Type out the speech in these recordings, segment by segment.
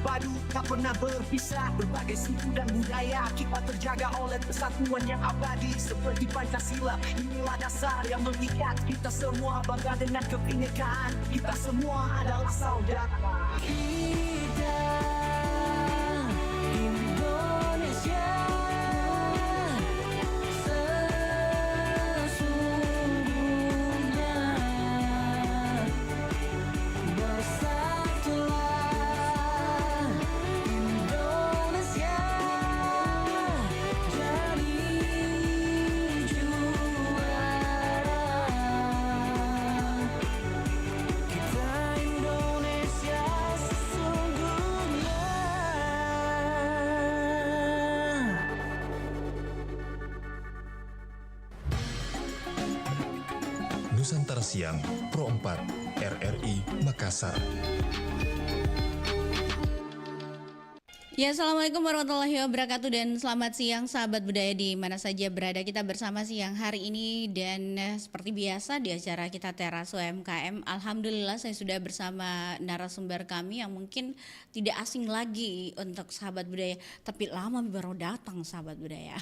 padu, tak pernah berpisah. Berbagai suku dan budaya kita terjaga oleh persatuan yang abadi seperti Pancasila. Inilah dasar yang mengikat kita semua, bangga dengan kebinekaan. Kita semua adalah saudara. Kita Indonesia sesungguhnya, bersatulah Indonesia jadi juara. Kita Indonesia sesungguhnya. Nusantara Siang Pro 4 RRI Makassar. Ya, Assalamualaikum warahmatullahi wabarakatuh dan selamat siang sahabat budaya di mana saja berada. Kita bersama siang hari ini dan seperti biasa di acara kita Teras UMKM. Alhamdulillah saya sudah bersama narasumber kami yang mungkin tidak asing lagi untuk sahabat budaya, tapi lama baru datang sahabat budaya.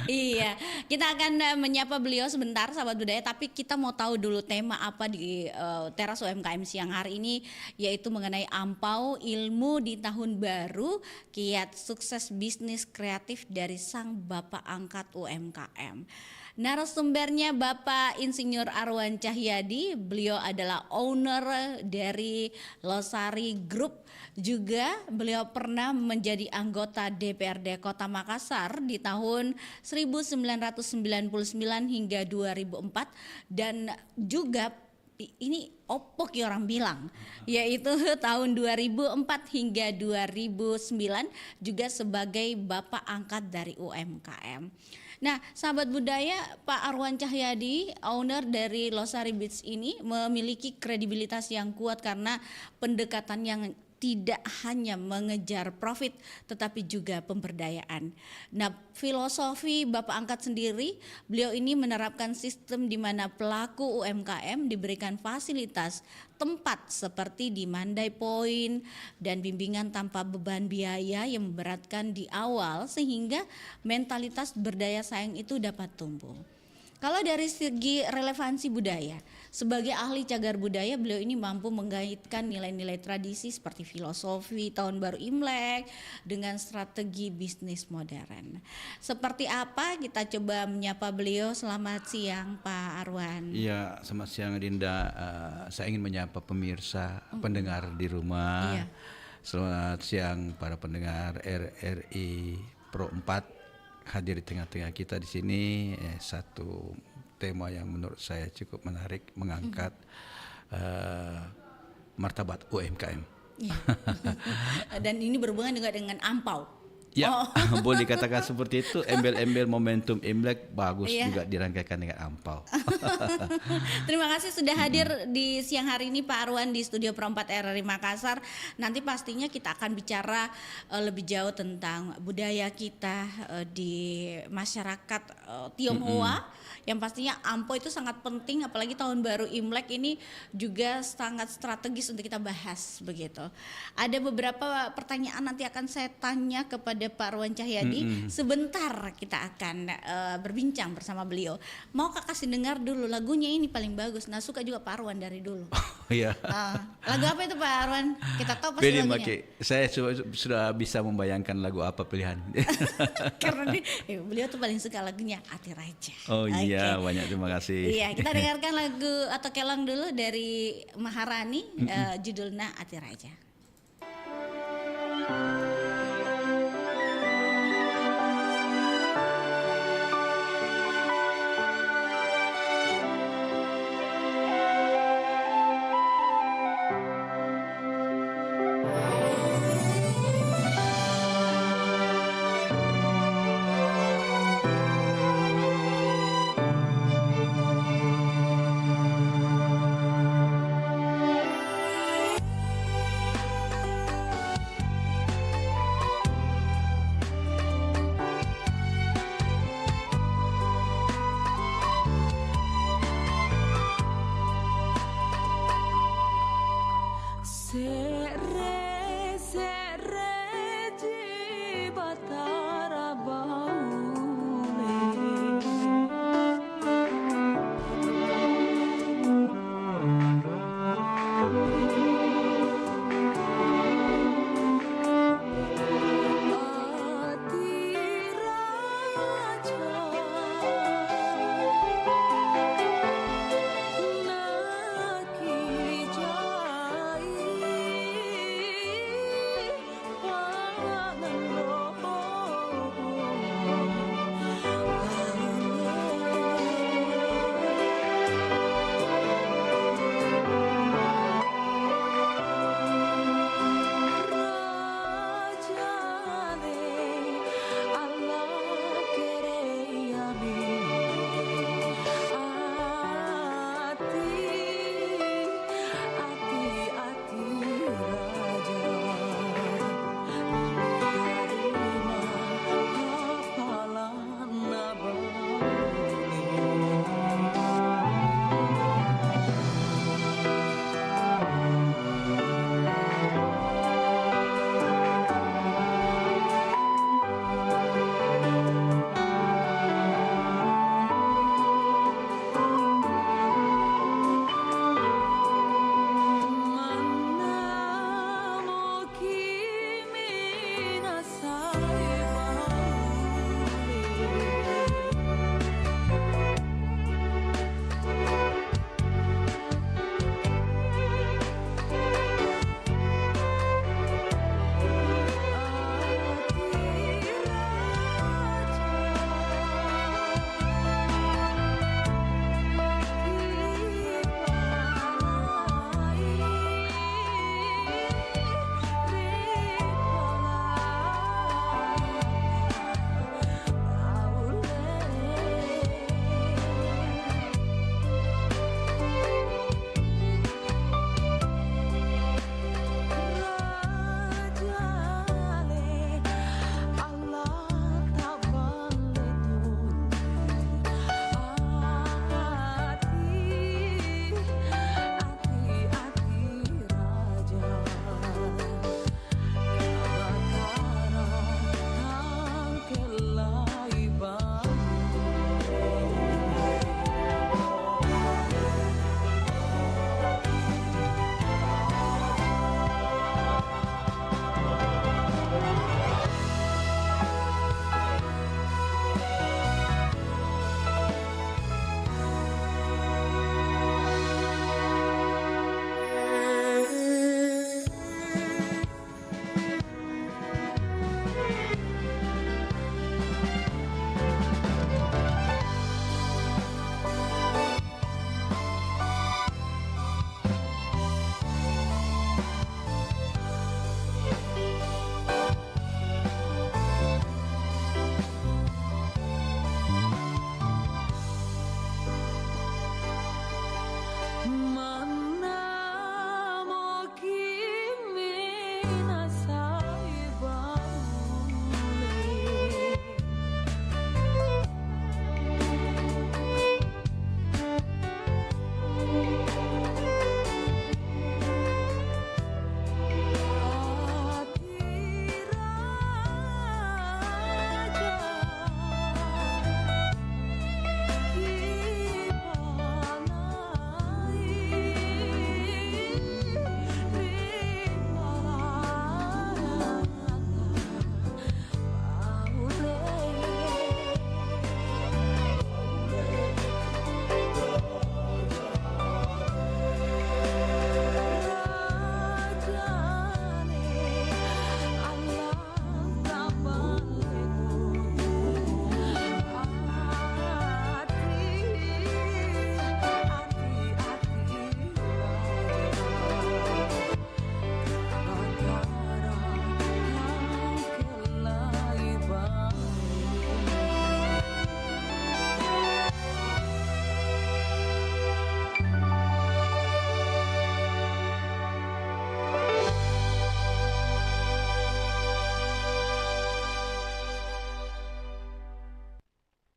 Iya, kita akan menyapa beliau sebentar sahabat budaya, tapi kita mau tahu dulu tema apa di Teras UMKM siang hari ini, yaitu mengenai ampau ilmu di tahun baru, kiat sukses bisnis kreatif dari sang bapak angkat UMKM. Narasumbernya Bapak Insinyur Arwan Cahyadi, beliau adalah owner dari Losari Group. Juga beliau pernah menjadi anggota DPRD Kota Makassar di tahun 1999 hingga 2004 dan juga ini opok ya orang bilang, yaitu tahun 2004 hingga 2009 juga sebagai bapak angkat dari UMKM. Nah, sahabat budaya, Pak Arwan Cahyadi, owner dari Losari Beats ini memiliki kredibilitas yang kuat karena pendekatan yang tidak hanya mengejar profit tetapi juga pemberdayaan. Nah, filosofi Bapak angkat sendiri, beliau ini menerapkan sistem di mana pelaku UMKM diberikan fasilitas tempat seperti di Mandai Point dan bimbingan tanpa beban biaya yang memberatkan di awal sehingga mentalitas berdaya saing itu dapat tumbuh. Kalau dari segi relevansi budaya, sebagai ahli cagar budaya beliau ini mampu mengaitkan nilai-nilai tradisi seperti filosofi Tahun Baru Imlek dengan strategi bisnis modern. Seperti apa kita coba menyapa beliau. Selamat siang Pak Arwan. Iya, selamat siang Dinda. Saya ingin menyapa pemirsa, pendengar di rumah. Iya. Selamat siang para pendengar RRI Pro 4. Hadir di tengah-tengah kita di sini satu tema yang menurut saya cukup menarik, mengangkat martabat UMKM. Iya. Dan ini berhubungan juga dengan ampau. Ya, boleh dikatakan seperti itu. Embel-embel momentum Imlek bagus juga dirangkaikan dengan ampau. Terima kasih sudah hadir di siang hari ini Pak Arwan di Studio Pro 4 RRI Makassar. Nanti pastinya kita akan bicara lebih jauh tentang budaya kita di masyarakat Tionghoa. Yang pastinya ampau itu sangat penting, apalagi tahun baru Imlek ini juga sangat strategis untuk kita bahas begitu. Ada beberapa pertanyaan nanti akan saya tanya kepada Pak Arwan Cahyadi. Sebentar kita akan berbincang bersama beliau. Mau Kak kasih dengar dulu lagunya, ini paling bagus. Nah, suka juga Pak Arwan dari dulu. Iya. Lagu apa itu Pak Arwan? Kita tahu pasti Pilih lagunya. Saya sudah bisa membayangkan lagu apa pilihan. Karena beliau tuh paling suka lagunya Ati Raja. Oh iya, Oke. banyak terima kasih. Iya, kita dengarkan lagu atau kelang dulu dari Maharani, judulnya Ati Raja.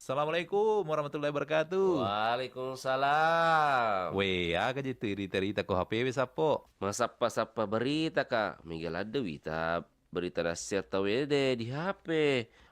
Assalamualaikum warahmatullahi wabarakatuh. Waalaikumsalam. Weh, aga je cerita ko HP wes apo. Masapa-sapa berita kak. Miguel ada wita berita nasihat tawede di HP.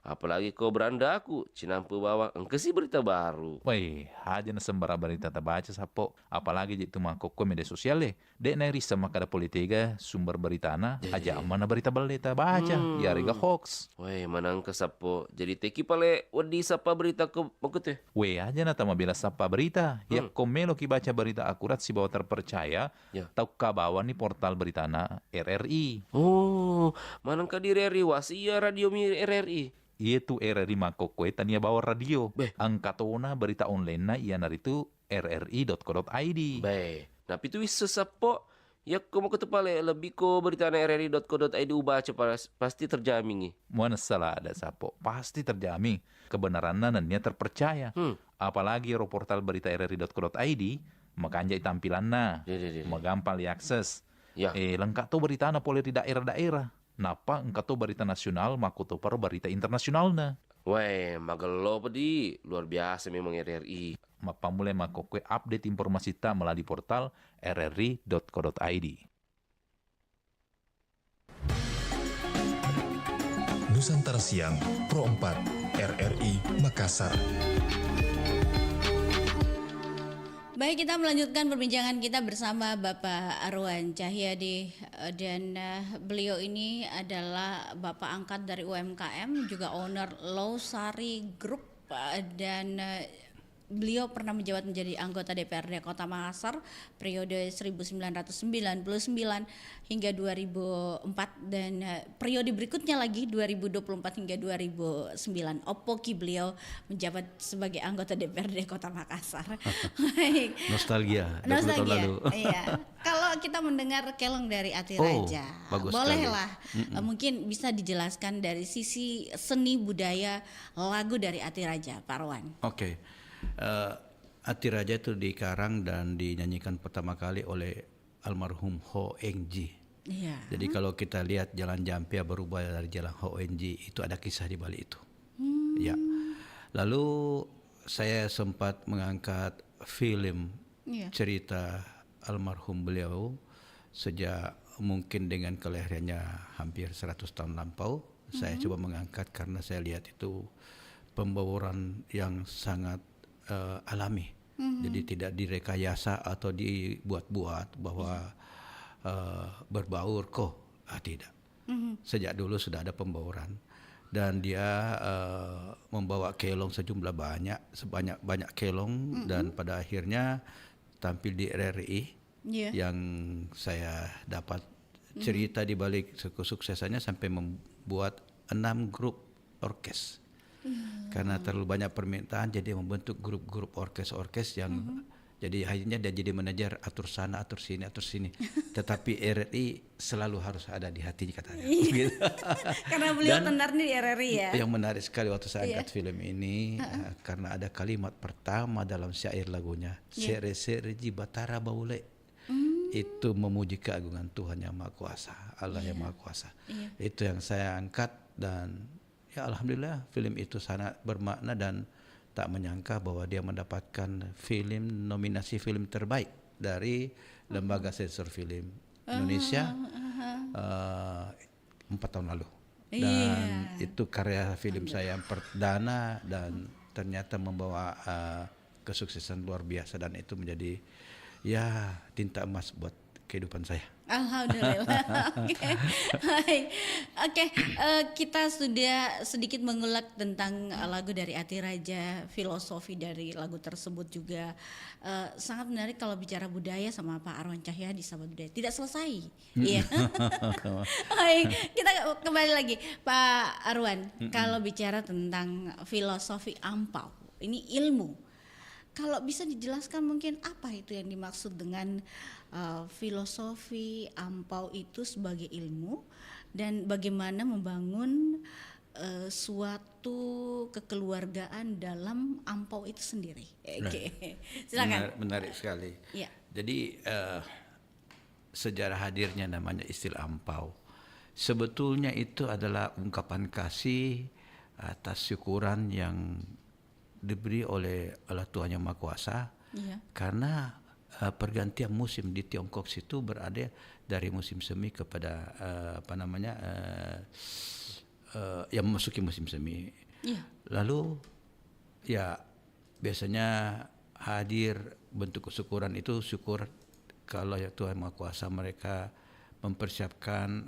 Apalagi kau beranda aku. Cinampu bawa engkesi berita baru. Weh, aja na sembara berita tak baca sapo. Apalagi je tu mangkok ko media sosial deh. Dek na risa makada politika sumber berita na. Aja mana berita balita baca. Ya riga hoax. Weh, manang kesapo. Jadi teki pale wedi sapa berita ke makute. Weh, aja na tama bila sapa berita. Ya komelo ki baca berita akurat si bawa terpercaya. Ya. Tau kabawan ni portal berita na RRI. Oh, manang ka di RRI wasia radio mi RRI. Itu RRI mangkok ko tania bawa radio. Beh. Angkatona berita online na iya naritu rri.co.id. Baik. Tapi itu wis sesapo. Ya kau mau ketepale lebih ko berita na rri.co.id ubah pasti terjamin nih. Mana salah ada sapo, pasti terjamin kebenarannya dan dia terpercaya. Apalagi portal berita rri.co.id, makanya tampilannya, Ya. gampang diakses. Ya. Lengkap tuh berita na boleh di daerah-daerah. Napa engkau tuh berita nasional, maku tuh per berita internasional na. Weh, magelo pedi. Luar biasa memang RRI. Mapa mulai makokwe update informasi tak melalui portal rri.co.id. Nusantara Siang Pro 4 RRI Makassar. Baik, kita melanjutkan perbincangan kita bersama Bapak Arwan Cahyadi dan beliau ini adalah Bapak angkat dari UMKM, juga owner Losari Group dan beliau pernah menjabat menjadi anggota DPRD Kota Makassar periode 1999 hingga 2004 dan periode berikutnya lagi 2024 hingga 2009. Opoki beliau menjabat sebagai anggota DPRD Kota Makassar. Baik. Nostalgia 20 tahun lalu. Iya. Kalau kita mendengar kelong dari Ati Oh, Raja, bagus bolehlah mungkin bisa dijelaskan dari sisi seni budaya lagu dari Ati Raja, Pak Arwan. Oke. Ati Raja itu dikarang dan dinyanyikan pertama kali oleh almarhum Ho Eng Ji. Iya. Jadi kalau kita lihat Jalan Jampia berubah dari Jalan Ho Eng Ji, itu ada kisah di balik itu. Ya. Lalu saya sempat mengangkat film cerita almarhum beliau sejak mungkin dengan kelahirannya hampir 100 tahun lampau. Saya coba mengangkat karena saya lihat itu pembawaan yang sangat alami. Jadi tidak direkayasa atau dibuat-buat bahwa berbaur kok. Tidak. Sejak dulu sudah ada pembawaan dan dia membawa kelong sebanyak kelong dan pada akhirnya tampil di RRI yang saya dapat cerita di balik kesuksesannya sampai membuat 6 grup orkes. Karena terlalu banyak permintaan jadi membentuk grup-grup orkes yang jadi akhirnya dia jadi manajer atur sana atur sini tetapi RRI selalu harus ada di hati katanya. Gitu. Karena beliau Dan tenar di RRI ya. yang menarik sekali waktu saya angkat film ini karena ada kalimat pertama dalam syair lagunya sere-sere ji batara baule. Itu memuji keagungan Tuhan yang Maha Kuasa, Allah yang Maha Kuasa. Itu yang saya angkat dan ya alhamdulillah film itu sangat bermakna dan tak menyangka bahwa dia mendapatkan nominasi film terbaik dari Lembaga Sensor Film Indonesia 4 tahun lalu. Dan itu karya film saya yang perdana dan ternyata membawa kesuksesan luar biasa dan itu menjadi ya tinta emas buat kehidupan saya. Alhamdulillah. Oke, kita sudah sedikit mengulik tentang lagu dari Ati Raja, filosofi dari lagu tersebut juga sangat menarik kalau bicara budaya sama Pak Arwan Cahyadi, sahabat budaya. Tidak selesai. Iya. Baik, kita kembali lagi Pak Arwan. Kalau bicara tentang filosofi ampau, ini ilmu. Kalau bisa dijelaskan mungkin apa itu yang dimaksud dengan filosofi ampau itu sebagai ilmu dan bagaimana membangun suatu kekeluargaan dalam ampau itu sendiri. Oke. Silakan. Menarik sekali. Ya. Jadi sejarah hadirnya namanya istilah ampau. Sebetulnya itu adalah ungkapan kasih atas syukuran yang diberi oleh Allah Tuhan Yang Maha Kuasa Iya. karena pergantian musim di Tiongkok situ berada dari musim semi kepada yang memasuki musim semi. Iya. Lalu ya biasanya hadir bentuk kesyukuran itu syukur kalau ya Tuhan Maha Kuasa mereka mempersiapkan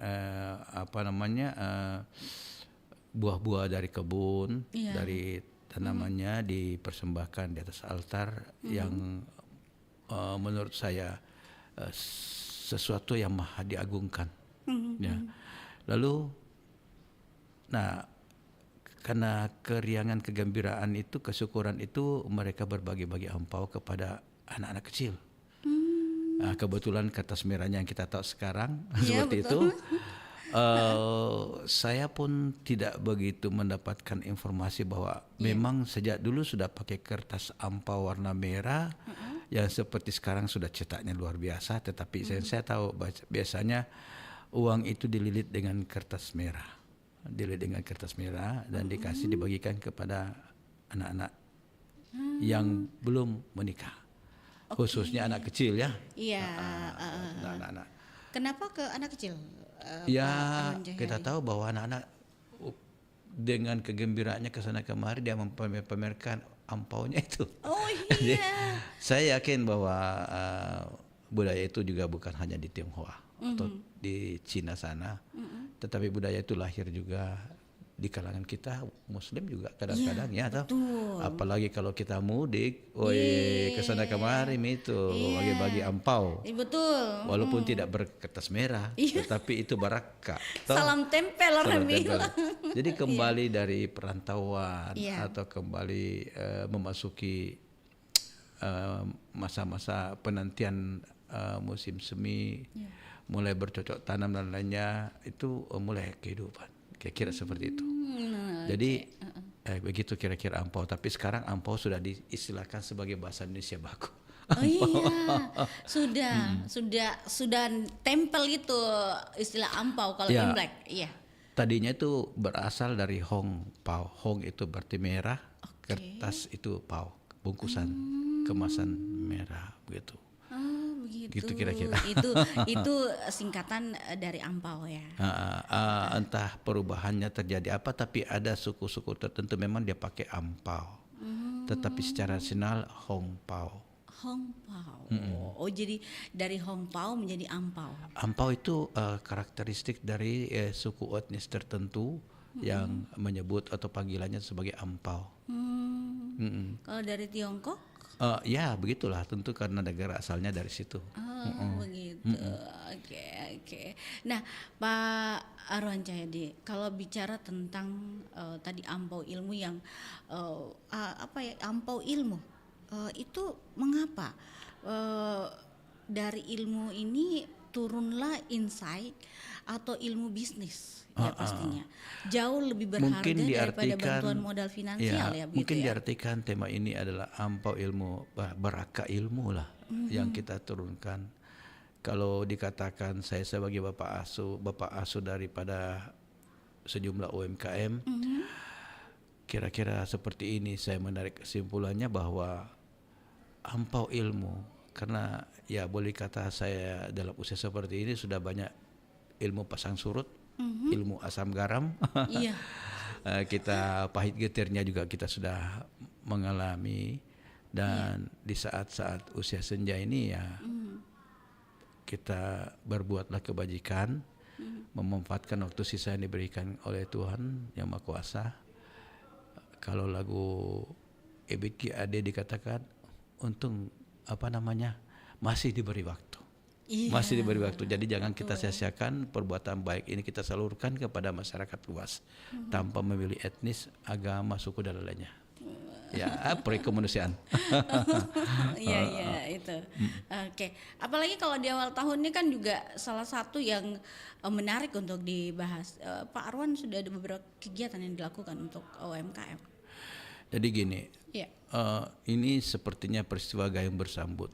buah-buah dari kebun, Iya. dari tanamannya dipersembahkan di atas altar yang menurut saya sesuatu yang maha diagungkan. Ya. Lalu, nah karena keriangan, kegembiraan itu, kesyukuran itu mereka berbagi-bagi ampau kepada anak-anak kecil. Nah, kebetulan kertas merahnya yang kita tahu sekarang Iya, seperti betul. itu. Saya pun tidak begitu mendapatkan informasi bahwa memang sejak dulu sudah pakai kertas ampau warna merah yang seperti sekarang sudah cetaknya luar biasa. Tetapi saya tahu biasanya uang itu dililit dengan kertas merah, dan dikasih dibagikan kepada anak-anak yang belum menikah, khususnya anak kecil ya. Iya. Anak-anak. Kenapa ke anak kecil? Ya, Pak Arwan Jayadi? kita tahu bahwa anak-anak dengan kegembiraannya ke sana kemari dia mempamerkan ampaunya itu. Oh Jadi, iya. saya yakin bahwa budaya itu juga bukan hanya di Tionghoa atau di Cina sana, tetapi budaya itu lahir juga di kalangan kita Muslim juga kadang-kadang ya, toh. Apalagi kalau kita mudik, ke sana kemari itu bagi-bagi ampau. Betul. Walaupun tidak berkertas merah, tetapi itu barakah. Toh? Salam tempel orang Salam tempel. bilang. Jadi kembali dari perantauan Iya. atau kembali memasuki masa-masa penantian musim semi, mulai bercocok tanam dan lainnya, itu mulai kehidupan. Kira-kira seperti itu. Jadi begitu kira-kira ampau. Tapi sekarang ampau sudah diistilahkan sebagai bahasa Indonesia baku. Oh iya, sudah tempel itu istilah ampau kalau Ya. Imlek. Iya. Tadinya itu berasal dari Hong Pao. Hong itu berarti merah, kertas itu pao, bungkusan kemasan merah begitu. Begitu. Gitu kira-kira. Itu singkatan dari ampau ya. Entah perubahannya terjadi apa, tapi ada suku-suku tertentu memang dia pakai ampau. Tetapi secara nasional Hong Pao. Hong Pao. Oh jadi dari Hong Pao menjadi ampau. Ampau itu karakteristik dari suku etnis tertentu yang menyebut atau panggilannya sebagai ampau. Kalau dari Tiongkok? Ya begitulah, tentu karena negara asalnya dari situ. Begitu. Oke. Nah, Pak Arwan Jayadi, kalau bicara tentang tadi ampau ilmu yang ampau ilmu itu mengapa dari ilmu ini turunlah insight atau ilmu bisnis ya pastinya jauh lebih berharga Mungkin daripada bantuan modal finansial ya begitu mungkin ya. diartikan tema ini adalah ampau ilmu, barakah ilmu lah yang kita turunkan. Kalau dikatakan saya sebagai bapak asuh daripada sejumlah UMKM, kira-kira seperti ini saya menarik kesimpulannya bahwa ampau ilmu, karena ya boleh kata saya dalam usia seperti ini sudah banyak ilmu pasang surut, ilmu asam garam. Iya. Kita pahit getirnya juga kita sudah mengalami, dan di saat-saat usia senja ini ya kita berbuatlah kebajikan, memanfaatkan waktu sisa yang diberikan oleh Tuhan Yang Maha Kuasa. Kalau lagu Ebit Ki Ade dikatakan untung masih diberi waktu. Iya. Masih diberi waktu. Jadi jangan kita sia-siakan perbuatan baik ini, kita salurkan kepada masyarakat luas tanpa memilih etnis, agama, suku dan lainnya. Ya, perekomunisian. Iya itu. Oke. Apalagi kalau di awal tahun ini kan juga salah satu yang menarik untuk dibahas. Pak Arwan sudah ada beberapa kegiatan yang dilakukan untuk UMKM. Jadi gini, Iya. ini sepertinya peristiwa gayung bersambut.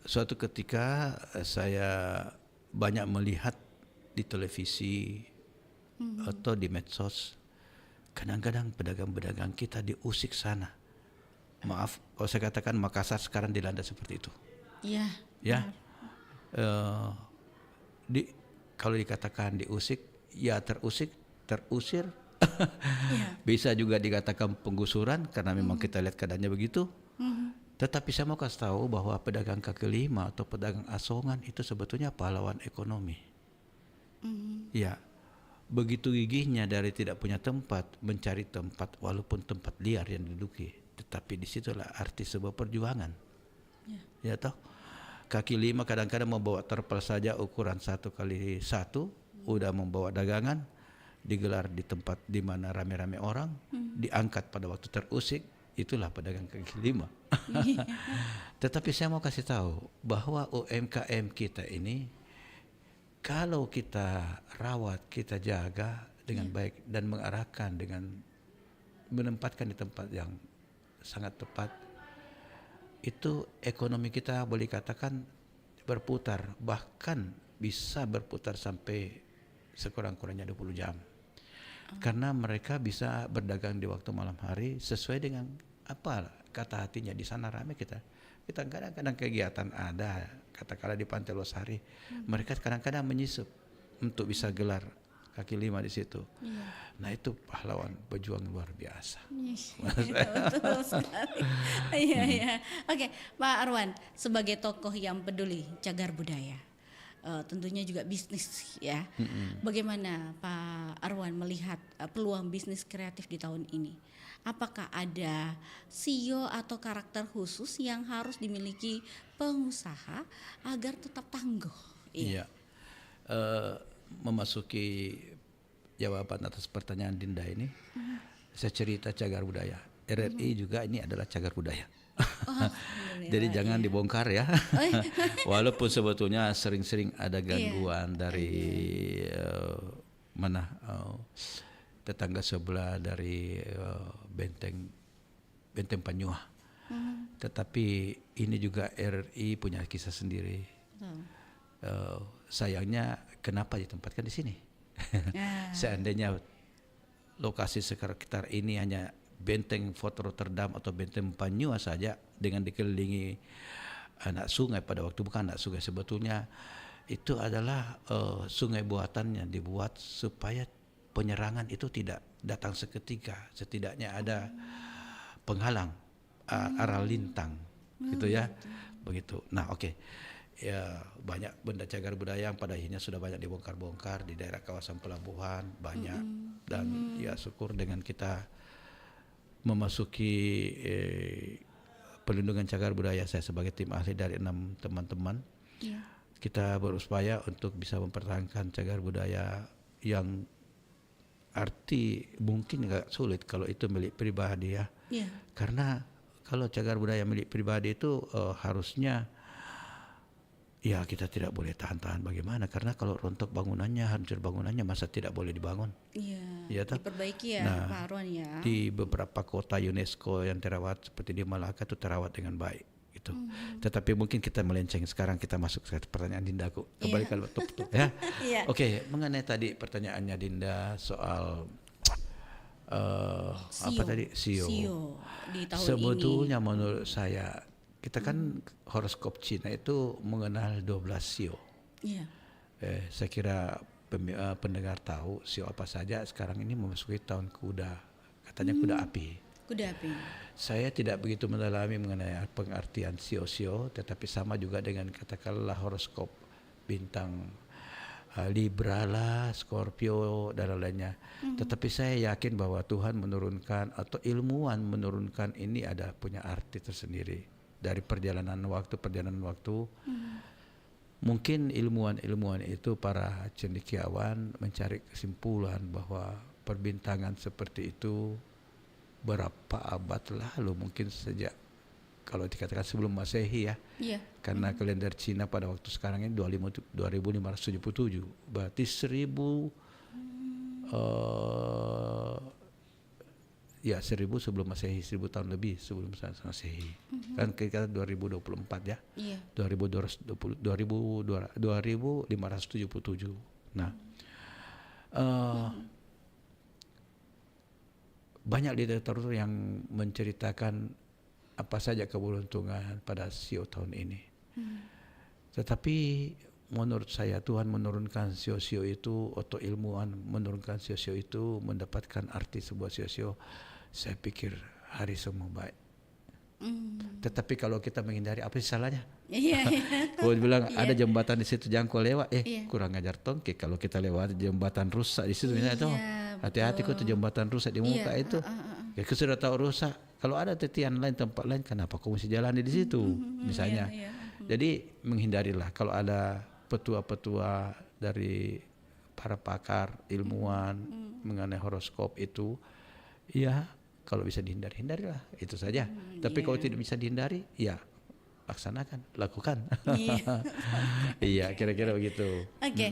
Suatu ketika saya banyak melihat di televisi atau di medsos kadang-kadang pedagang-pedagang kita diusik sana. Maaf, kalau saya katakan Makassar sekarang dilanda seperti itu. Iya. Ya, kalau dikatakan diusik, ya terusik, terusir. Bisa juga dikatakan penggusuran karena memang kita lihat keadaannya begitu. Tetapi saya mau kasih tahu bahwa pedagang kaki lima atau pedagang asongan itu sebetulnya pahlawan ekonomi. Ya, begitu gigihnya dari tidak punya tempat mencari tempat walaupun tempat liar yang diduduki. Tetapi disitulah arti sebuah perjuangan. Ya toh, kaki lima kadang-kadang membawa terpal saja ukuran 1x1, udah membawa dagangan, digelar di tempat di mana rame-rame orang, diangkat pada waktu terusik, itulah pedagang kaki lima. Tetapi saya mau kasih tahu bahwa UMKM kita ini, kalau kita rawat, kita jaga dengan baik dan mengarahkan dengan menempatkan di tempat yang sangat tepat, itu ekonomi kita boleh katakan berputar, bahkan bisa berputar sampai sekurang-kurangnya 20 jam. Karena mereka bisa berdagang di waktu malam hari sesuai dengan apa kata hatinya. Di sana ramai kita kadang-kadang kegiatan ada, katakanlah di Pantai Losari, mereka kadang-kadang menyusup untuk bisa gelar kaki lima di situ. Nah itu pahlawan pejuang luar biasa. Betul sekali. Iya. Oke, Pak Arwan, sebagai tokoh yang peduli cagar budaya, tentunya juga bisnis ya. Bagaimana Pak Arwan melihat peluang bisnis kreatif di tahun ini? Apakah ada sio atau karakter khusus yang harus dimiliki pengusaha agar tetap tangguh? Iya. Memasuki jawaban atas pertanyaan Dinda ini, saya cerita cagar budaya. RRI juga ini adalah cagar budaya. Jadi jangan dibongkar ya. Walaupun sebetulnya sering-sering ada gangguan dari tetangga sebelah dari Benteng Panyuah. Tetapi ini juga RRI punya kisah sendiri. Sayangnya kenapa ditempatkan di sini? Seandainya lokasi sekitar ini hanya Benteng Fort Rotterdam atau Benteng Panyuah saja dengan dikelilingi anak sungai, pada waktu bukan anak sungai, sebetulnya itu adalah sungai buatan yang dibuat supaya penyerangan itu tidak datang seketika, setidaknya ada penghalang arah lintang gitu ya, begitu. Nah oke. Ya, banyak benda cagar budaya yang pada akhirnya sudah banyak dibongkar-bongkar di daerah kawasan pelabuhan banyak, dan ya syukur dengan kita memasuki pelindungan cagar budaya, saya sebagai tim ahli dari 6 teman-teman, kita berupaya untuk bisa mempertahankan cagar budaya yang arti mungkin agak sulit kalau itu milik pribadi ya. Karena kalau cagar budaya milik pribadi itu harusnya ya kita tidak boleh tahan-tahan bagaimana, karena kalau rontok bangunannya, hancur bangunannya, masa tidak boleh dibangun? Iya, diperbaiki ya, nah, Pak Arwan ya. Di beberapa kota UNESCO yang terawat seperti di Malaka itu terawat dengan baik gitu. Tetapi mungkin kita melenceng, sekarang kita masuk ke pertanyaan Dinda, aku kembalikan betul ya. Oke, mengenai tadi pertanyaannya Dinda soal apa tadi sio di tahun sebetulnya ini. Menurut saya kita kan horoskop Cina itu mengenal 12 sio. Saya kira pendengar tahu sio apa saja. Sekarang ini memasuki tahun kuda, katanya kuda api. Kuda api. Saya tidak begitu mendalami mengenai pengertian sio-sio, tetapi sama juga dengan katakanlah horoskop bintang Libra lah, Scorpio dan lainnya. Tetapi saya yakin bahwa Tuhan menurunkan atau ilmuwan menurunkan ini ada punya arti tersendiri. Dari perjalanan waktu, mungkin ilmuwan itu para cendekiawan mencari kesimpulan bahwa perbintangan seperti itu berapa abad lalu, mungkin sejak kalau dikatakan sebelum Masehi ya. Karena kalender Cina pada waktu sekarang ini 2577, berarti 1000 sebelum Masehi, 1000 tahun lebih sebelum Masehi. Kan kita 2024 ya. 2577. Nah, banyak literatur yang menceritakan apa saja keberuntungan pada sio tahun ini. Tetapi menurut saya Tuhan menurunkan sio-sio itu, atau ilmuwan menurunkan sio-sio itu mendapatkan arti sebuah sio-sio. Saya pikir hari semua baik. Tetapi kalau kita menghindari, apa sih salahnya? Iya. Kalau bilang ada jembatan di situ jangkau lewat, Iya. kurang ajar tongke. Kalau kita lewat jembatan rusak di situ, misalnya tuh, hati-hati kok tuh jembatan rusak di muka itu. Ya kita sudah tahu rusak. Kalau ada titian lain, tempat lain, kenapa kau mesti jalani di situ, misalnya. Jadi menghindarilah kalau ada petua-petua dari para pakar ilmuwan mengenai horoskop itu, ya kalau bisa dihindari, hindarilah, itu saja. Tapi kalau tidak bisa dihindari, ya laksanakan, lakukan. Iya, kira-kira begitu. Oke,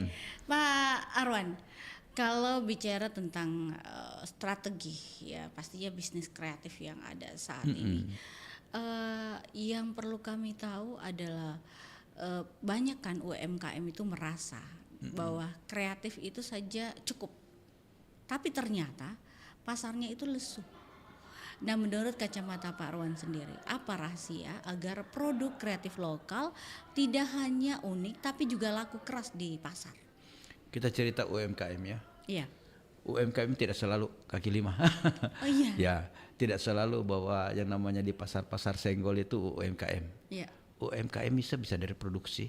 Pak Arwan, kalau bicara tentang strategi, ya pastinya bisnis kreatif yang ada saat ini, yang perlu kami tahu adalah banyak kan UMKM itu merasa bahwa kreatif itu saja cukup, tapi ternyata pasarnya itu lesu. Nah, menurut kacamata Pak Arwan sendiri, apa rahasia agar produk kreatif lokal tidak hanya unik tapi juga laku keras di pasar? Kita cerita UMKM ya. Iya. UMKM tidak selalu kaki lima. Oh iya. Ya, tidak selalu bahwa yang namanya di pasar-pasar senggol itu UMKM. Iya. UMKM bisa dari produksi,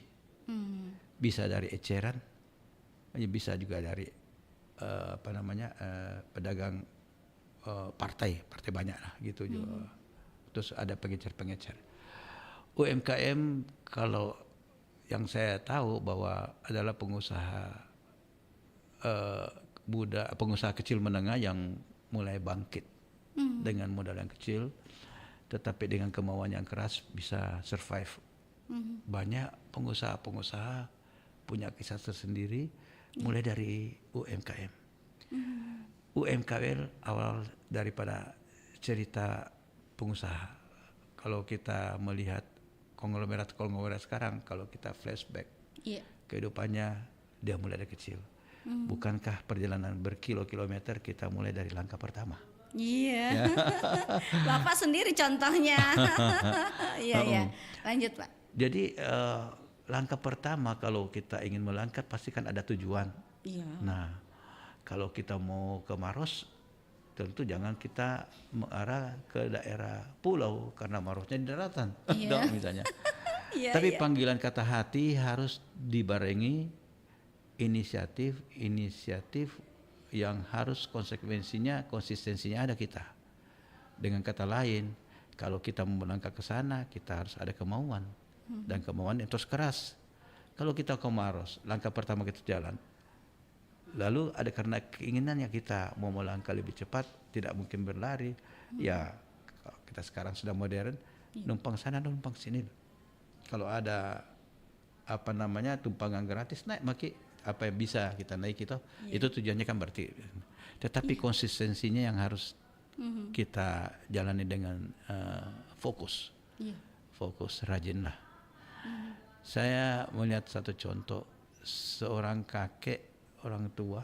bisa dari eceran, bisa juga dari pedagang partai banyak lah gitu juga. Terus ada pengecer. UMKM kalau yang saya tahu bahwa adalah pengusaha muda, pengusaha kecil menengah yang mulai bangkit dengan modal yang kecil, tetapi dengan kemauan yang keras bisa survive. Banyak pengusaha-pengusaha punya kisah tersendiri mulai dari UMKM. UMKM awal daripada cerita pengusaha. Kalau kita melihat konglomerat sekarang, kalau kita flashback kehidupannya, dia mulai dari kecil. Bukankah perjalanan berkilo-kilometer kita mulai dari langkah pertama? Iya. Bapak sendiri contohnya. Iya. Lanjut, Pak. Jadi langkah pertama kalau kita ingin melangkah pasti kan ada tujuan. Iya. Nah, kalau kita mau ke Maros, tentu jangan kita mengarah ke daerah pulau karena Marosnya di daratan, misalnya. Tapi panggilan kata hati harus dibarengi inisiatif yang harus konsistensinya ada kita. Dengan kata lain, kalau kita mau melangkah ke sana, kita harus ada kemauan dan kemauan yang terus keras. Kalau kita ke Maros, langkah pertama kita jalan. Lalu ada karena keinginannya kita mau melangkah lebih cepat, tidak mungkin berlari. Ya, kalau kita sekarang sudah modern, numpang sana, numpang sini. Kalau ada tumpangan gratis, naik maki apa yang bisa kita naik itu tujuannya kan berarti. Tetapi konsistensinya yang harus kita jalani dengan fokus. Fokus, rajinlah. Saya melihat satu contoh, seorang kakek, orang tua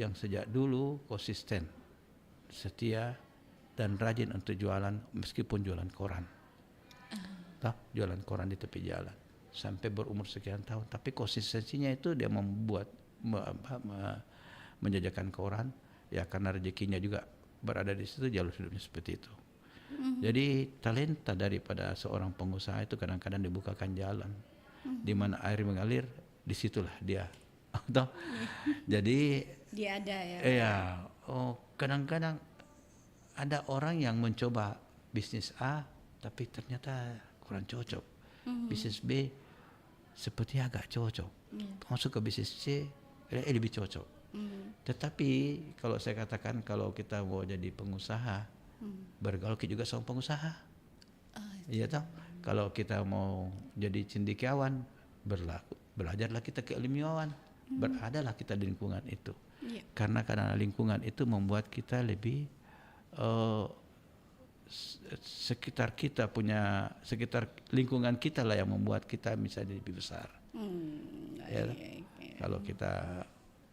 yang sejak dulu konsisten, setia dan rajin untuk jualan meskipun jualan koran. Jualan koran di tepi jalan sampai berumur sekian tahun, tapi konsistensinya itu dia membuat menjajakan koran ya karena rezekinya juga berada di situ, jalur hidupnya seperti itu. Jadi talenta daripada seorang pengusaha itu kadang-kadang dibukakan jalan di mana air mengalir, disitulah dia. Jadi dia ada ya. Iya, kadang-kadang ada orang yang mencoba bisnis A tapi ternyata kurang cocok. Bisnis B seperti agak cocok. Masuk ke bisnis C lebih cocok. Tetapi kalau saya katakan kalau kita mau jadi pengusaha, bergaul juga sama pengusaha. Iya toh? Kalau kita mau jadi cendekiawan, belajarlah kita keilmuan. Beradalah kita di lingkungan itu. Karena lingkungan itu membuat kita lebih sekitar lingkungan kita lah yang membuat kita bisa jadi lebih besar. Kalau kita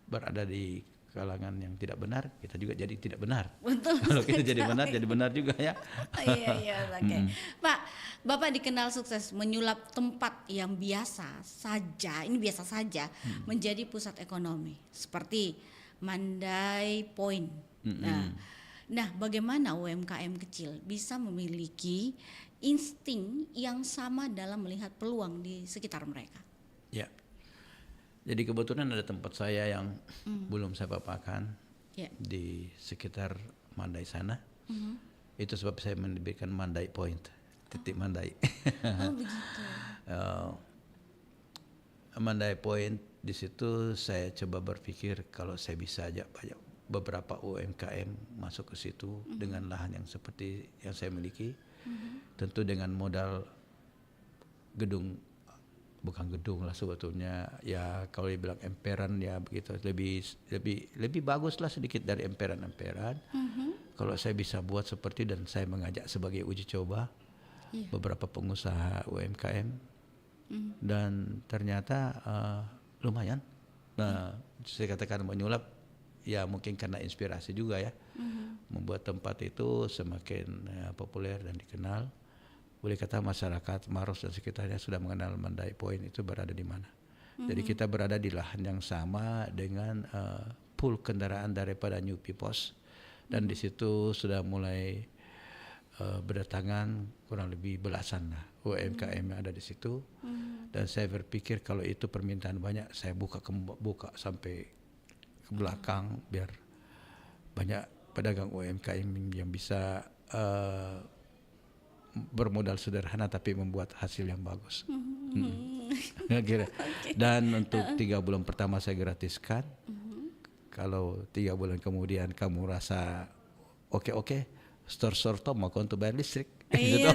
berada di kalangan yang tidak benar, kita juga jadi tidak benar. Betul Kalau kita jadi sekali. benar, jadi benar juga ya. Iya, oke. Pak, Bapak dikenal sukses menyulap tempat yang biasa saja, ini biasa saja, menjadi pusat ekonomi seperti Mandai Point. Nah, bagaimana UMKM kecil bisa memiliki insting yang sama dalam melihat peluang di sekitar mereka? Ya. Jadi kebetulan ada tempat saya yang belum saya paparkan Ya. di sekitar Mandai sana. Itu sebab saya mendirikan Mandai Point, titik Mandai. Oh, begitu. Mandai Point, di situ saya coba berpikir kalau saya bisa ajak banyak beberapa UMKM masuk ke situ dengan lahan yang seperti yang saya miliki, tentu dengan modal gedung, bukan gedung lah sebetulnya, ya kalau dibilang emperan ya begitu, lebih bagus lah sedikit dari emperan. Kalau saya bisa buat seperti, dan saya mengajak sebagai uji coba beberapa pengusaha UMKM, dan ternyata lumayan. Nah, saya katakan menyulap, ya mungkin karena inspirasi juga ya, membuat tempat itu semakin populer dan dikenal. Boleh kata masyarakat Maros dan sekitarnya sudah mengenal Mandai Point itu berada di mana. Jadi kita berada di lahan yang sama dengan pool kendaraan daripada New Pipos, dan di situ sudah mulai berdatangan kurang lebih belasan lah UMKM yang ada di situ. Dan saya berpikir kalau itu permintaan banyak, saya buka sampai ke belakang biar banyak pedagang UMKM yang bisa bermodal sederhana tapi membuat hasil yang bagus. Dan untuk 3 bulan pertama saya gratiskan. Kalau 3 bulan kemudian kamu rasa oke, store top mau kau untuk bayar listrik. Iya,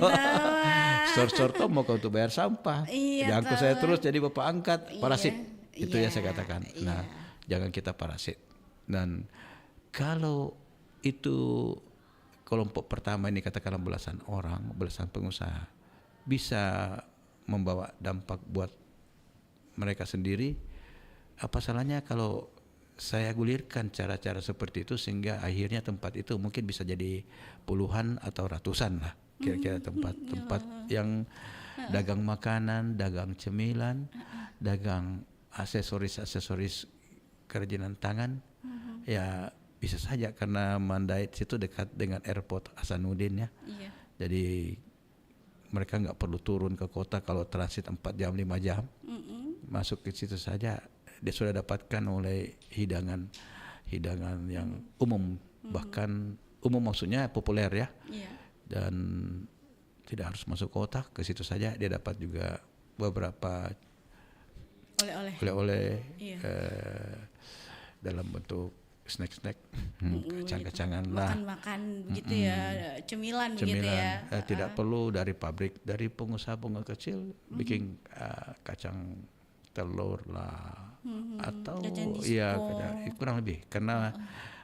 Store top mau kau untuk bayar sampah. Iya, Jangkau saya terus jadi bapak angkat parasit. Itu Iya, yang saya katakan. Nah, jangan kita parasit. Dan kalau itu kelompok pertama ini katakanlah belasan orang, belasan pengusaha, bisa membawa dampak buat mereka sendiri, apa salahnya kalau saya gulirkan cara-cara seperti itu sehingga akhirnya tempat itu mungkin bisa jadi puluhan atau ratusan lah kira-kira tempat-tempat yang dagang makanan, dagang cemilan, dagang aksesoris kerajinan tangan. Ya bisa saja karena Mandai itu dekat dengan airport Hasanuddin ya. Iya. Jadi mereka nggak perlu turun ke kota, kalau transit 4 jam 5 jam. Masuk ke situ saja dia sudah dapatkan oleh hidangan yang umum, bahkan umum maksudnya populer ya. Iya. Dan tidak harus masuk kota, ke situ saja dia dapat juga beberapa oleh-oleh Iya. dalam bentuk snack, kacang-kacangan lah. Makan begitu ya, cemilan begitu ya. Tidak perlu dari pabrik, dari pengusaha-pengusaha kecil bikin kacang telur lah, atau Jajan ya disco. kurang lebih, karena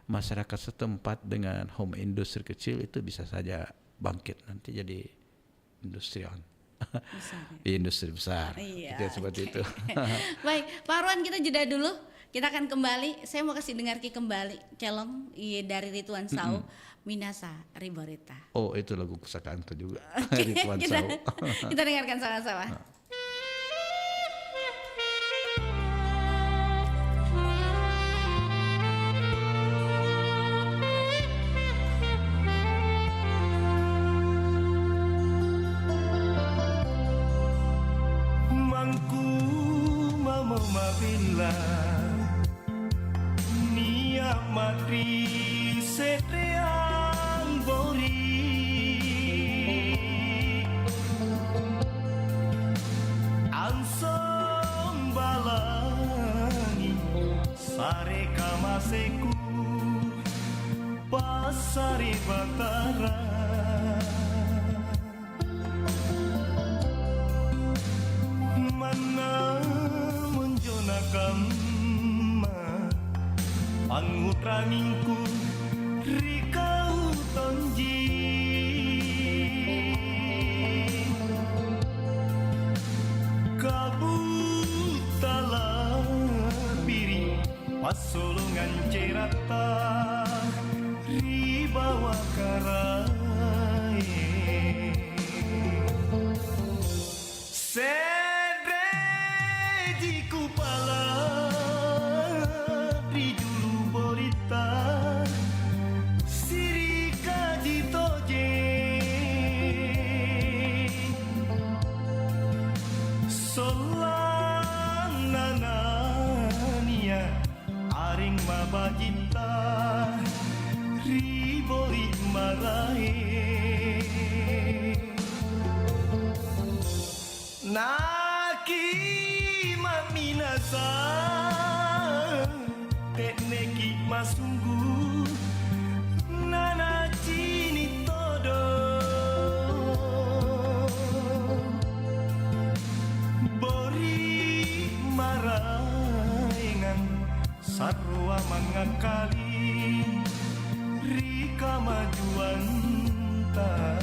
masyarakat setempat dengan home industri kecil itu bisa saja bangkit nanti jadi industrian. Besar ya. Industri besar. Iya, Itu seperti itu. Baik, Pak Arwan, kita jeda dulu. Kita akan kembali. Saya mau kasih dengar kembali Kelong dari Rituan Sau, Minasa Riborita. Oh, itu lagu kesukaanku juga. Rituan Sau. Kita dengarkan sama-sama. Mangku mama mabila Nia matri seteang bori Ansom balangi sare kamaseku pasari batara Mana menjonakan pangutranginku rikau tonji kabutala piri pasolongan cerat Sedre di kupala di julu borita sirika di toje solananania aring mabajita ribori marae Naki maminasa tekneki masunggu nana cini todo bori maraengan sarwa mangakali rika majuan ta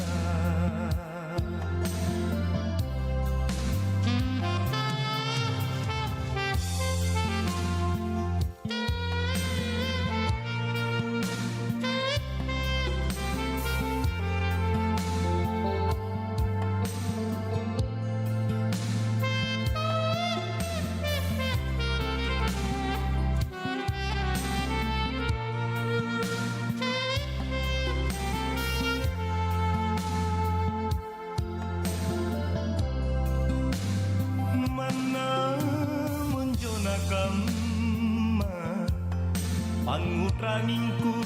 Pangutranginku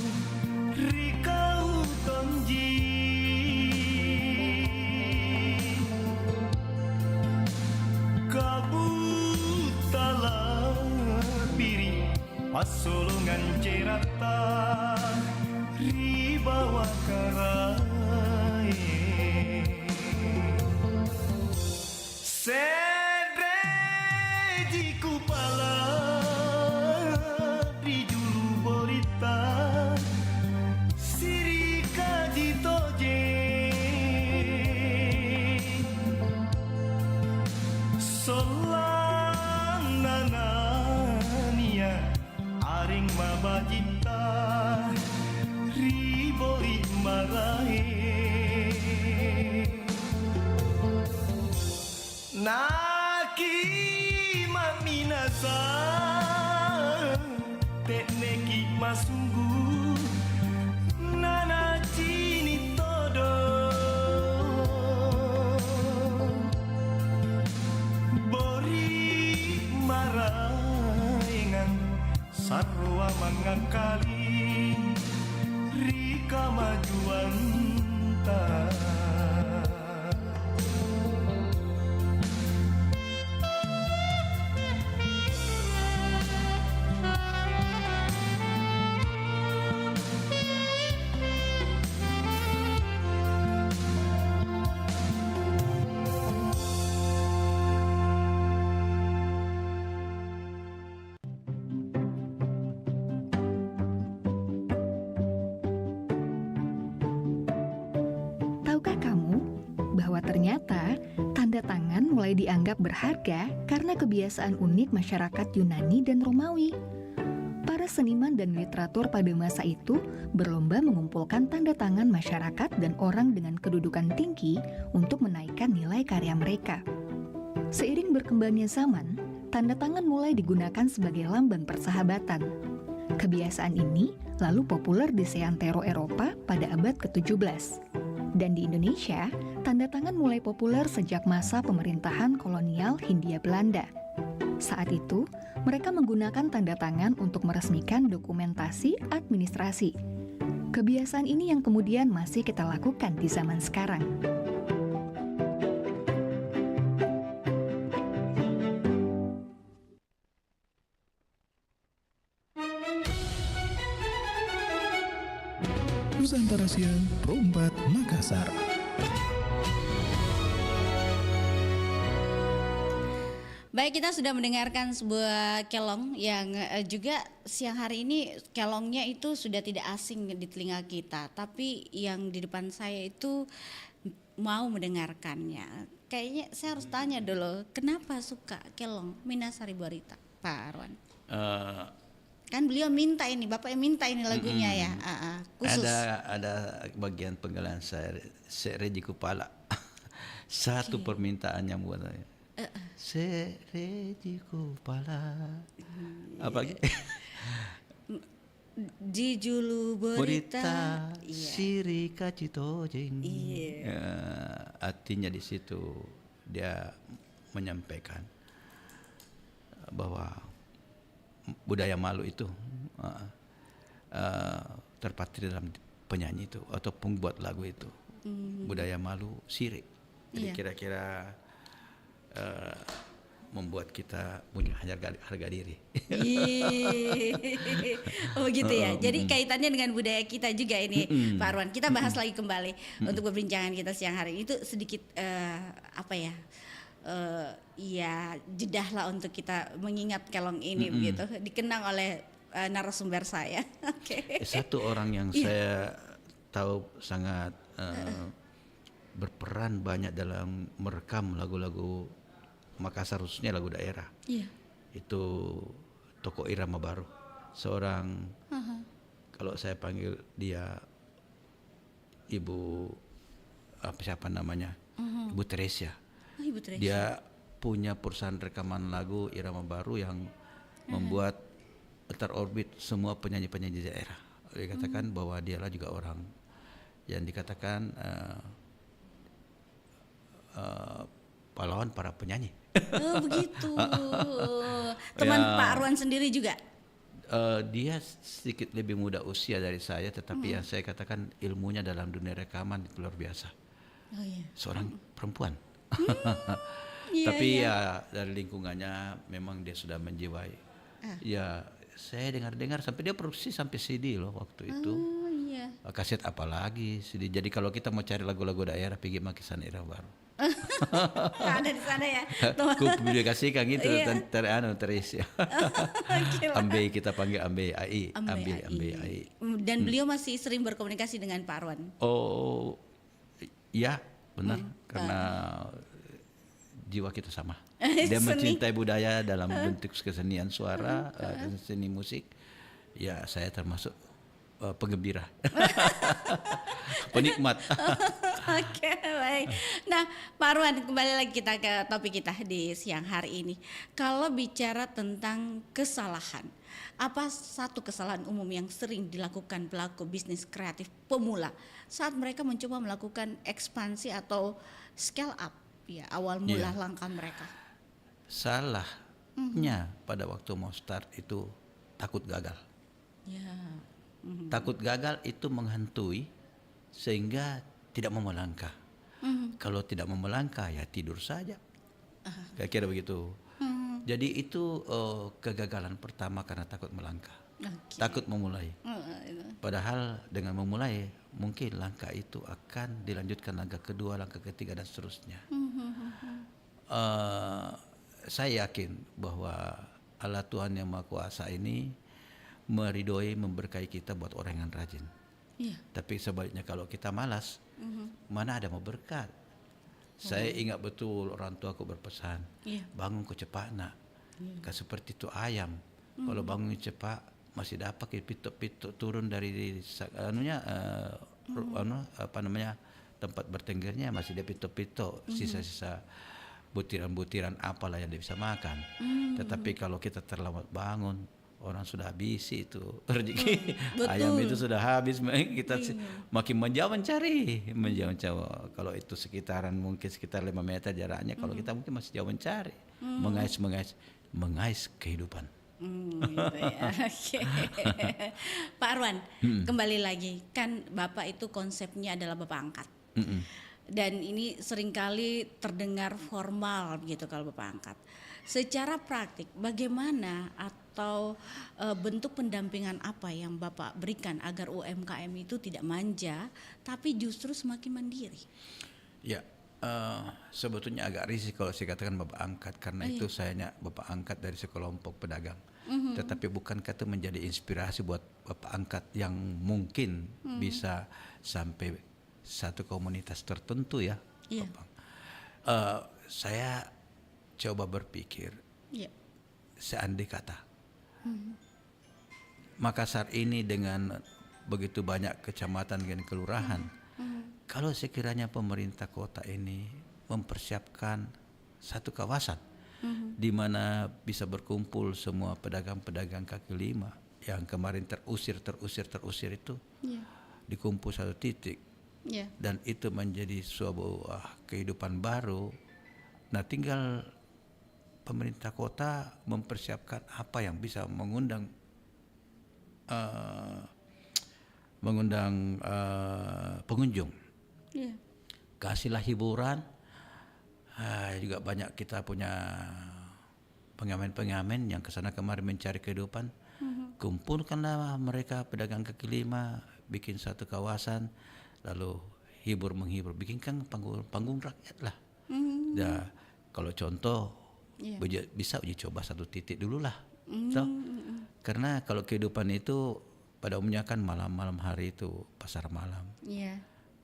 rikau tonji kabutala piri pasolongan cerata ribawa karai sedre di kupala sirika di toje solananania aring mabajita ribori marae naki maminasa tekneki masunggu nana cini todo bori maraengan sarwa mangakali rika majuan ta Tahukah kamu bahwa ternyata tanda tangan mulai dianggap berharga karena kebiasaan unik masyarakat Yunani dan Romawi? Para seniman dan literatur pada masa itu berlomba mengumpulkan tanda tangan masyarakat dan orang dengan kedudukan tinggi untuk menaikkan nilai karya mereka. Seiring berkembangnya zaman, tanda tangan mulai digunakan sebagai lambang persahabatan. Kebiasaan ini lalu populer di seantero Eropa pada abad ke-17. Dan di Indonesia, tanda tangan mulai populer sejak masa pemerintahan kolonial Hindia Belanda. Saat itu, mereka menggunakan tanda tangan untuk meresmikan dokumentasi administrasi. Kebiasaan ini yang kemudian masih kita lakukan di zaman sekarang. Nusantara Siang Pro 4 Makassar. Baik, kita sudah mendengarkan sebuah kelong yang juga siang hari ini kelongnya itu sudah tidak asing di telinga kita, tapi yang di depan saya itu mau mendengarkannya. Kayaknya saya harus tanya dulu, kenapa suka kelong Minasari Borita, Pak Arwan? Kan beliau minta ini, Bapak yang minta ini lagunya ya, khusus. Ada bagian penggalan saya Reji Kupala. Satu permintaan yang buat saya. Sereji kepala. Apa lagi? Di julu berita. Iya. Siri kacito jeng. Iya. Artinya di situ dia menyampaikan bahwa budaya malu itu terpatri dalam penyanyi itu atau pembuat lagu itu. Budaya malu siri. Jadi Iya. kira-kira membuat kita punya harga diri. Oh gitu ya. Jadi kaitannya dengan budaya kita juga ini, Pak Arwan. Kita bahas lagi kembali untuk perbincangan kita siang hari ini. Itu sedikit apa ya? Ya jedah lah untuk kita mengingat kelong ini begitu. Dikenang oleh narasumber saya. Oke. Satu orang yang saya tahu sangat berperan banyak dalam merekam lagu-lagu Makassar, khususnya lagu daerah. Iya. Itu Toko Irama Baru. Seorang kalau saya panggil dia Ibu siapa namanya? Ibu Teresia. Oh, Ibu Teresia. Dia punya perusahaan rekaman lagu Irama Baru yang membuat terorbit semua penyanyi-penyanyi daerah. Dikatakan bahwa dialah juga orang yang dikatakan pahlawan para penyanyi. Oh begitu. Teman Pak Arwan sendiri juga. Dia sedikit lebih muda usia dari saya, tetapi yang saya katakan ilmunya dalam dunia rekaman itu luar biasa. Oh iya. Seorang perempuan. Iya, Tapi iya. ya dari lingkungannya memang dia sudah menjiwai. Ya saya dengar sampai dia produksi sampai CD loh waktu itu. Oh iya. Kaset apalagi CD. Jadi kalau kita mau cari lagu-lagu daerah pergi Makisan Irama Baru. Ada di sana ya. Ku publikasikan gitu Iya. terisi. Oke lah. Ambe kita panggil Ambe AI. Ambe AI. Dan beliau masih sering berkomunikasi dengan Pak Arwan. Oh, ya benar karena jiwa kita sama. Dia Seni. mencintai budaya dalam bentuk kesenian suara, seni musik. Ya saya termasuk penggembira, penikmat. Oke, baik. Nah, Pak Arwan, kembali lagi kita ke topik kita di siang hari ini. Kalau bicara tentang kesalahan, apa satu kesalahan umum yang sering dilakukan pelaku bisnis kreatif pemula saat mereka mencoba melakukan ekspansi atau scale up, ya awal mula langkah mereka? Salahnya pada waktu mau start itu takut gagal. Ya. Takut gagal itu menghantui sehingga tidak mau melangkah. Kalau tidak mau melangkah ya tidur saja. Kira-kira begitu. Jadi itu kegagalan pertama karena takut melangkah. Oke. Takut memulai. Itu. Padahal dengan memulai mungkin langkah itu akan dilanjutkan langkah kedua, langkah ketiga dan seterusnya. Saya yakin bahwa Allah Tuhan yang Maha Kuasa ini meridhoi memberkahi kita buat orang yang rajin. Iya. Tapi sebaliknya kalau kita malas, mana ada mau berkat. Saya ingat betul orang tua aku berpesan, Iya. bangun kau cepat nak. Kan seperti itu ayam. Kalau bangun cepat masih dapat pituk-pituk turun dari tempat bertenggernya masih ada pituk-pituk, sisa-sisa butiran-butiran apalah yang dia bisa makan. Tetapi kalau kita terlambat bangun, orang sudah habis itu rezeki. Ayam itu sudah habis, kita makin menjauh mencari. Kalau itu sekitaran mungkin sekitar 5 meter jaraknya, kalau kita mungkin masih jauh mencari, mengais kehidupan. Gitu ya. Oke. Pak Arwan, kembali lagi, kan Bapak itu konsepnya adalah Bapak angkat. Dan ini seringkali terdengar formal gitu kalau Bapak angkat. Secara praktik bagaimana atau bentuk pendampingan apa yang Bapak berikan agar UMKM itu tidak manja tapi justru semakin mandiri? Ya, sebetulnya agak risih kalau saya katakan Bapak angkat karena itu saya Bapak angkat dari sekelompok pedagang. Tetapi bukankah itu menjadi inspirasi buat Bapak angkat yang mungkin bisa sampai satu komunitas tertentu ya. Iya. Saya coba berpikir, seandai kata Makassar ini dengan begitu banyak kecamatan dan kelurahan, kalau sekiranya pemerintah kota ini mempersiapkan satu kawasan di mana bisa berkumpul semua pedagang-pedagang kaki lima yang kemarin terusir itu dikumpul satu titik. Dan itu menjadi sebuah kehidupan baru. Nah, tinggal pemerintah kota mempersiapkan apa yang bisa mengundang pengunjung. Kasihlah hiburan. Juga banyak kita punya pengamen-pengamen yang kesana kemari mencari kehidupan. Kumpulkanlah mereka pedagang kaki lima, bikin satu kawasan, lalu menghibur, bikinkan panggung rakyat lah. Ya, kalau contoh bisa uji coba satu titik dulu lah. Karena kalau kehidupan itu pada umumnya kan malam hari itu pasar malam.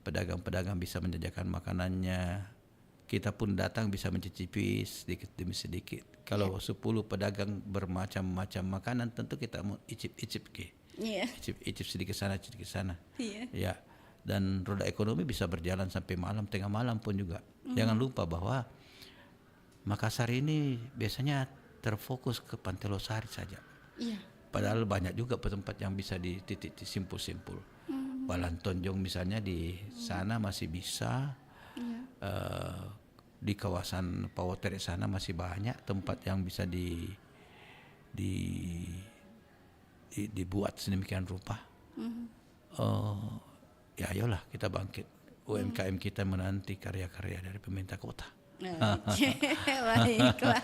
Pedagang-pedagang bisa menjajakan makanannya. Kita pun datang bisa mencicipi sedikit demi sedikit. Kalau 10 pedagang bermacam-macam makanan, tentu kita mau icip-icip ke. Icip sedikit sana, sedikit sana. Ya. Dan roda ekonomi bisa berjalan sampai malam, tengah malam pun juga. Jangan lupa bahwa Makassar ini biasanya terfokus ke Pantai Losari saja. Padahal banyak juga tempat yang bisa di titik simpul-simpul. Balantonjong misalnya di sana masih bisa. Di kawasan Pawoter sana masih banyak tempat yang bisa dibuat sedemikian rupa. Ya ayolah kita bangkit. UMKM kita menanti karya-karya dari pemerintah kota. Baiklah.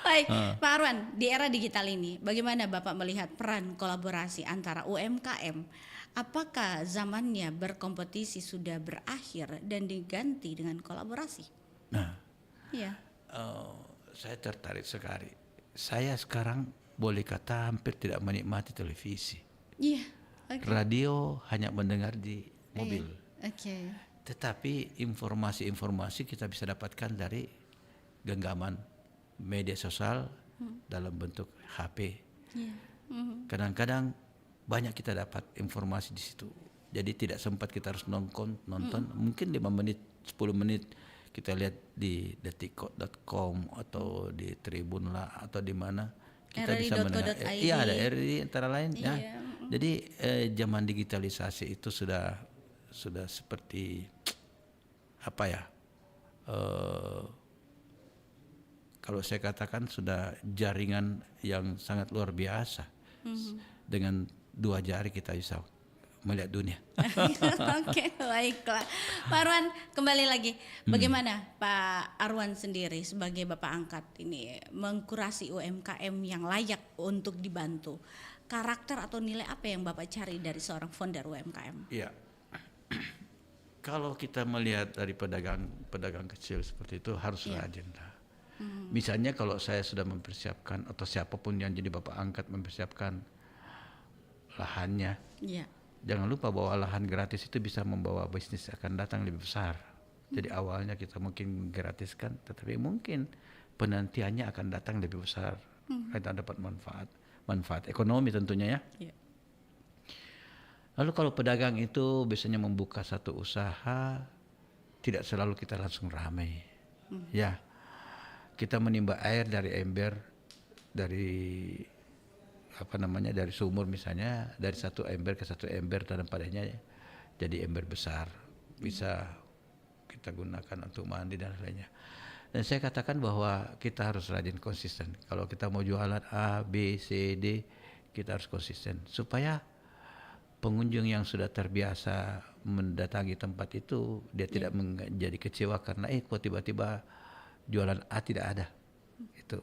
Baik, Pak Arwan, di era digital ini bagaimana Bapak melihat peran kolaborasi antara UMKM? Apakah zamannya berkompetisi sudah berakhir dan diganti dengan kolaborasi? Nah, saya tertarik sekali. Saya sekarang boleh kata hampir tidak menikmati televisi. Radio hanya mendengar di mobil. Tetapi informasi-informasi kita bisa dapatkan dari genggaman media sosial dalam bentuk HP. Kadang-kadang banyak kita dapat informasi di situ. Jadi tidak sempat kita harus nonton. Mungkin 5 menit, 10 menit kita lihat di detik.com atau di Tribun lah atau di mana kita bisa mendengar. Iya, ada RRI antara lain. Jadi zaman digitalisasi itu sudah seperti apa ya? Kalau saya katakan sudah jaringan yang sangat luar biasa. Dengan 2 jari kita bisa melihat dunia. Oke, baiklah. Pak Arwan, kembali lagi. Bagaimana Pak Arwan sendiri sebagai Bapak angkat ini mengkurasi UMKM yang layak untuk dibantu? Karakter atau nilai apa yang Bapak cari dari seorang founder UMKM? Iya. Kalau kita melihat dari pedagang kecil seperti itu harus rajin lah. Misalnya kalau saya sudah mempersiapkan atau siapapun yang jadi Bapak angkat mempersiapkan lahannya. Jangan lupa bahwa lahan gratis itu bisa membawa bisnis akan datang lebih besar. Jadi awalnya kita mungkin gratiskan, tetapi mungkin penantiannya akan datang lebih besar. Kita dapat manfaat ekonomi tentunya ya. Lalu kalau pedagang itu biasanya membuka satu usaha, tidak selalu kita langsung ramai. Ya, kita menimba air dari ember, dari dari sumur misalnya, dari satu ember ke satu ember tanam padanya jadi ember besar, bisa kita gunakan untuk mandi dan lainnya. Dan saya katakan bahwa kita harus rajin konsisten. Kalau kita mau jualan A, B, C, D, kita harus konsisten supaya pengunjung yang sudah terbiasa mendatangi tempat itu dia tidak menjadi kecewa karena kok tiba-tiba jualan A tidak ada. Itu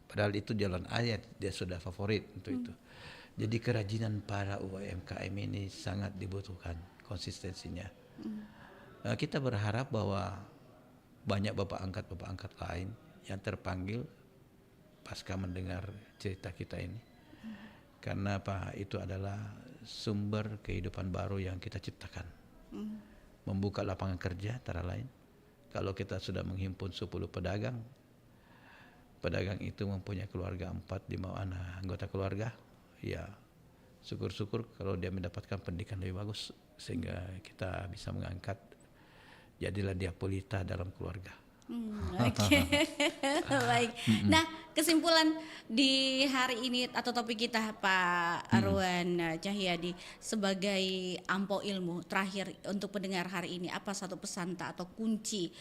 padahal itu jalan A dia sudah favorit untuk itu. Jadi kerajinan para UMKM ini sangat dibutuhkan konsistensinya. Kita berharap bahwa banyak bapak angkat lain yang terpanggil pasca mendengar cerita kita ini. Karena itu adalah sumber kehidupan baru yang kita ciptakan. Membuka lapangan kerja antara lain. Kalau kita sudah menghimpun 10 pedagang itu mempunyai keluarga 4-5 anak anggota keluarga, ya syukur-syukur kalau dia mendapatkan pendidikan lebih bagus sehingga kita bisa mengangkat jadilah dia pelita dalam keluarga. Oke, baik. Nah, kesimpulan di hari ini atau topik kita Pak Arwan Cahyadi sebagai ampau ilmu terakhir untuk pendengar hari ini, apa satu pesan atau kunci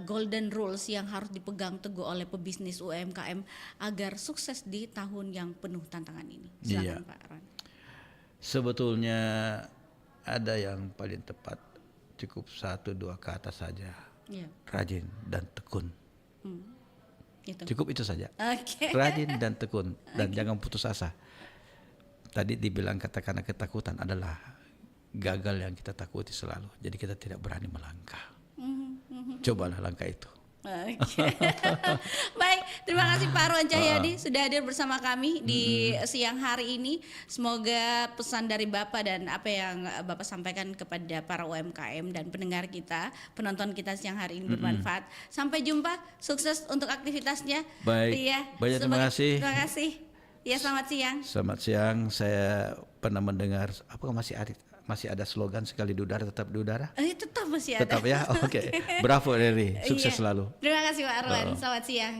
golden rules yang harus dipegang teguh oleh pebisnis UMKM agar sukses di tahun yang penuh tantangan ini? Silakan Pak Arwan. Sebetulnya ada yang paling tepat, cukup 1-2 kata saja. Iya. Rajin dan tekun. Gitu. Cukup itu saja. Oke. Rajin dan tekun dan jangan putus asa. Tadi dibilang katakan ketakutan adalah gagal yang kita takuti selalu. Jadi kita tidak berani melangkah. Cobalah langkah itu. Oke. Baik, terima kasih Pak Arwan Cahyadi sudah hadir bersama kami di siang hari ini. Semoga pesan dari Bapak dan apa yang Bapak sampaikan kepada para UMKM dan pendengar kita, penonton kita siang hari ini bermanfaat. Sampai jumpa, sukses untuk aktivitasnya. Baik, Iya, banyak terima kasih. Terima kasih. Ya, selamat siang. Selamat siang. Saya pernah mendengar masih ada slogan sekali di udara tetap di udara. Tetap masih ada. Tetap ya. Oke. Bravo Riri. Sukses Iya. selalu. Terima kasih Pak Arwan. Selamat siang.